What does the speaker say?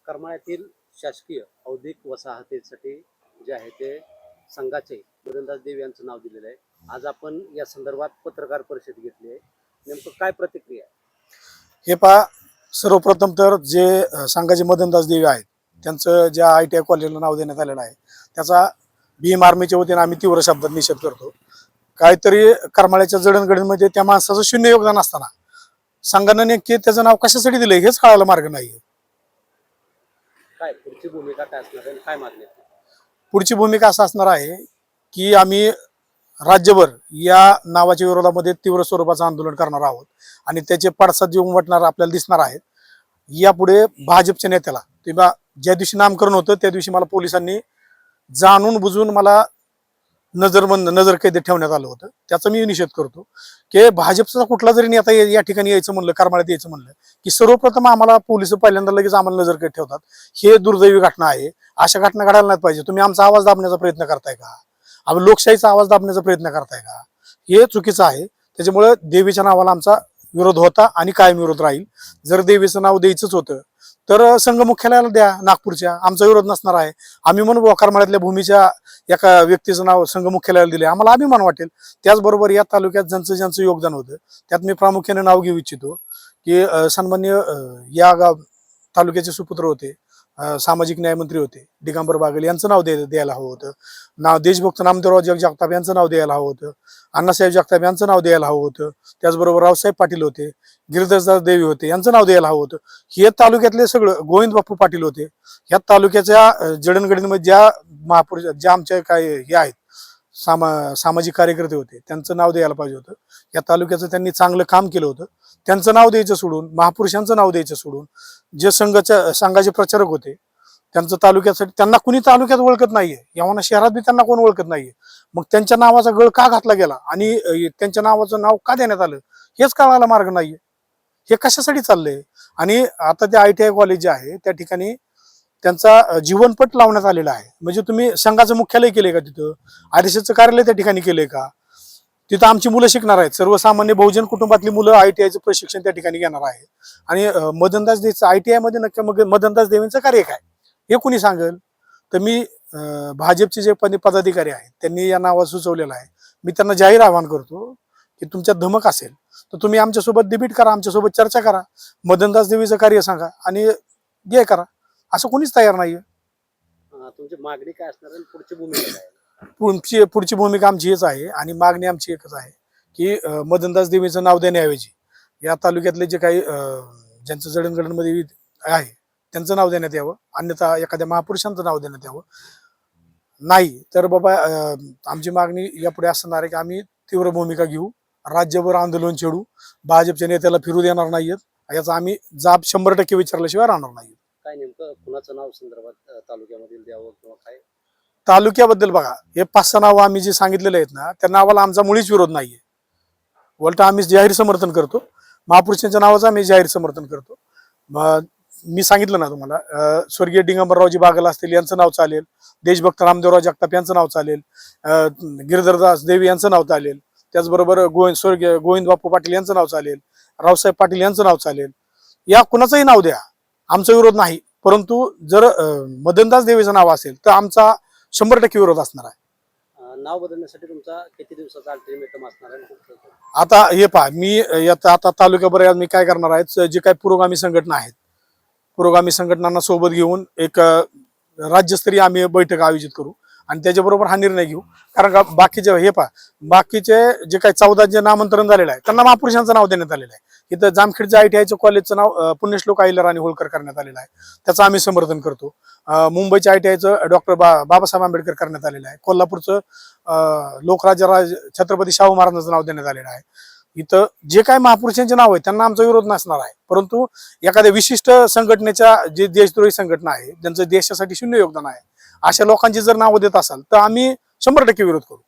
करमाळ्यातील शासकीय औद्योगिक वसाहतीसाठी जे आहे ते संघाचे गोविंदास देव यांचं नाव दिलेलं आहे. आज आपण या संदर्भात पत्रकार परिषद घेतली आहे. नेमकं काय प्रतिक्रिया आहे? हे पहा, सर्वप्रथम तर जे संघाचे मदनदास देवी आहेत त्यांचं ज्या ITI कॉलेजला नाव देण्यात आलेलं आहे त्याचा भीम आर्मीच्या वतीने आम्ही तीव्र शब्दात निषेध करतो. काहीतरी करमाळ्याच्या जडणघडणीमध्ये त्या माणसाचं शून्य योगदान असताना संघानं नेमके त्याचं नाव कशासाठी दिलं हेच कळायला मार्ग नाही. काय पुढची भूमिका काय असणार आहे, काय मागणी आहे? पुढची भूमिका असं असणार आहे की आम्ही राज्यभर या नावाच्या विरोधामध्ये तीव्र स्वरूपाचं आंदोलन करणार आहोत आणि त्याचे पडसाद जे उमटणार आपल्याला दिसणार आहेत. यापुढे भाजपच्या नेत्याला किंवा ज्या दिवशी नामकरण होतं त्या दिवशी मला पोलिसांनी जाणून बुजून मला नजरकैदेत ठेवण्यात आलं होतं. त्याचा मी निषेध करतो की भाजपचा कुठला जरी नेता या ठिकाणी यायचं म्हणलं, करमाळ्यात यायचं म्हणलं की सर्वप्रथम आम्हाला पोलिस पहिल्यांदा लगेच आम्हाला नजरकैद ठेवतात. हे दुर्दैवी घटना आहे. अशा घटना घडायला नाही पाहिजे. तुम्ही आमचा आवाज दाबण्याचा प्रयत्न करताय का? आम्ही लोकशाहीचा आवाज दाबण्याचा प्रयत्न करताय का? हे चुकीचं आहे. त्याच्यामुळे देवीच्या नावाला आमचा विरोध होता आणि कायम विरोध राहील. जर देवीचं नाव द्यायचंच होतं तर संघ मुख्यालयाला द्या नागपूरच्या, आमचा विरोध नसणार आहे. आम्ही म्हणू करमाळ्यातल्या भूमीच्या एका व्यक्तीचं नाव संघ मुख्यालयाला दिले, आम्हाला अभिमान वाटेल. त्याचबरोबर या तालुक्यात ज्यांचं योगदान होतं त्यात मी प्रामुख्याने नाव घेऊ इच्छितो की सन्मान्य या तालुक्याचे सुपुत्र होते, सामाजिक न्यायमंत्री होते दिगंबर बागल यांचं नाव द्यायला हवं होतं. देशभक्त नामदेवराव जगताप यांचं नाव द्यायला हवं होतं. अण्णासाहेब जगताप यांचं नाव द्यायला हवं होतं. त्याचबरोबर रावसाहेब पाटील होते, गिरिधरदास देवी होते, यांचं नाव द्यायला हवं होतं. हे तालुक्यातले सगळं गोविंद बापू पाटील होते. ह्या तालुक्याच्या जडणघडणीमध्ये ज्या महापुरुष ज्या आमच्या काय हे आहेत सामाजिक कार्यकर्ते होते त्यांचं नाव द्यायला पाहिजे होतं. या तालुक्याचं त्यांनी चांगलं काम केलं होतं. त्यांचं नाव द्यायचं सोडून, महापुरुषांचं नाव द्यायचं सोडून, जे संघाचे प्रचारक होते त्यांचं तालुक्यासाठी त्यांना कुणी तालुक्यात ओळखत नाहीये, यावना शहरात बी त्यांना कोण ओळखत नाहीये. मग त्यांच्या नावाचा गळ का घातला गेला आणि त्यांच्या नावाचं नाव का देण्यात आलं हेच कळायला मार्ग नाहीये. हे कशासाठी चाललंय? आणि आता ते ITI कॉलेज जे आहे त्या ठिकाणी त्यांचा जीवनपट लावण्यात आलेला आहे. म्हणजे तुम्ही संघाचं मुख्यालय केलंय का तिथं? RSSचं कार्यालय त्या ठिकाणी केलंय का? तिथं आमची मुलं शिकणार आहेत. सर्वसामान्य बहुजन कुटुंबातली मुलं ITIचं प्रशिक्षण त्या ठिकाणी घेणार आहे. आणि मदनदास देवीचं ITI मध्ये नक्की मग मदनदास देवींचं कार्य काय हे कुणी सांगेल? तर मी भाजपचे जे पदाधिकारी आहेत त्यांनी या नावात सुचवलेलं आहे. मी त्यांना जाहीर आवाहन करतो की तुमच्यात धमक असेल तर तुम्ही आमच्यासोबत डिबेट करा, आमच्यासोबत चर्चा करा, मदनदास देवीचं कार्य सांगा आणि हे करा. असं कोणीच तयार नाहीये. तुमची मागणी काय असणार आहे, पुढची भूमिका काय? पुढची भूमिका आमची हेच आहे आणि मागणी आमची एकच आहे की मदनदास देवीचं नाव देण्याऐवजी या तालुक्यातले जे काही ज्यांचं जडणघडणमध्ये आहे त्यांचं नाव देण्यात यावं, अन्यथा एखाद्या महापुरुषांचं नाव देण्यात यावं. नाही तर बाबा आमची मागणी यापुढे असणार आहे की आम्ही तीव्र भूमिका घेऊ, राज्यभर आंदोलन छेडू, भाजपच्या नेत्याला फिरू देणार नाहीयेत. याचा आम्ही जाब 100% विचारल्याशिवाय राहणार नाही. काय नेमकं कुणाचं नाव संदर्भात तालुक्यामधील द्यावं किंवा काय? तालुक्याबद्दल बघा, हे 5-6 नावं आम्ही जे सांगितलेले आहेत ना त्या नावाला आमचा मुळीच विरोध नाहीये. उलट आम्ही जाहीर समर्थन करतो. महापुरुषांच्या नावाचं आम्ही जाहीर समर्थन करतो. मी सांगितलं ना तुम्हाला, स्वर्गीय दिगंबररावजी बागल असतील यांचं नाव चालेल, देशभक्त नामदेवराव जगताप यांचं नाव चालेल, गिरिधरदास देवी यांचं नाव चालेल, त्याचबरोबर स्वर्गीय गोविंद बापू पाटील यांचं नाव चालेल, रावसाहेब पाटील यांचं नाव चालेल. या कुणाचंही नाव द्या, आमचा विरोध नाही. परंतु जर मदनदास देवीचं नाव असेल तर आमचा 100% विरोध असणार आहे. नाव बदलण्यासाठी तुमचा किती दिवसाचा अल्टिमेटम असणार आहे? आता हे पहा, मी आता तालुक्याभर मी काय करणार आहे, जे काही पुरोगामी संघटना आहेत पुरोगामी संघटनांना सोबत घेऊन एक राज्यस्तरीय आम्ही बैठक आयोजित करू आणि त्याच्याबरोबर हा निर्णय घेऊ. कारण का बाकीचे हे पहा, बाकीचे जे काही 14 जे नामांतरण झालेलं आहे त्यांना महापुरुषांचं नाव देण्यात आलेलं आहे. इथं जामखेडच्या ITIचं कॉलेजचं नाव पुण्यश्लोक अहिल्याराणी आणि होळकर करण्यात आलेलं आहे, त्याचं आम्ही समर्थन करतो. मुंबईच्या ITIचं डॉक्टर बाबासाहेब आंबेडकर करण्यात आलेलं आहे. कोल्हापूरचं लोकराजा छत्रपती शाहू महाराजांचं नाव देण्यात आलेलं आहे. इथं जे काही महापुरुषांचे नाव आहे त्यांना आमचा विरोध नसणार आहे. परंतु एखाद्या विशिष्ट संघटनेच्या जे देशद्रोही संघटना आहे ज्यांचं देशासाठी शून्य योगदान आहे अशा लोकांची जर नावं देत असाल तर आम्ही 100% विरोध करू.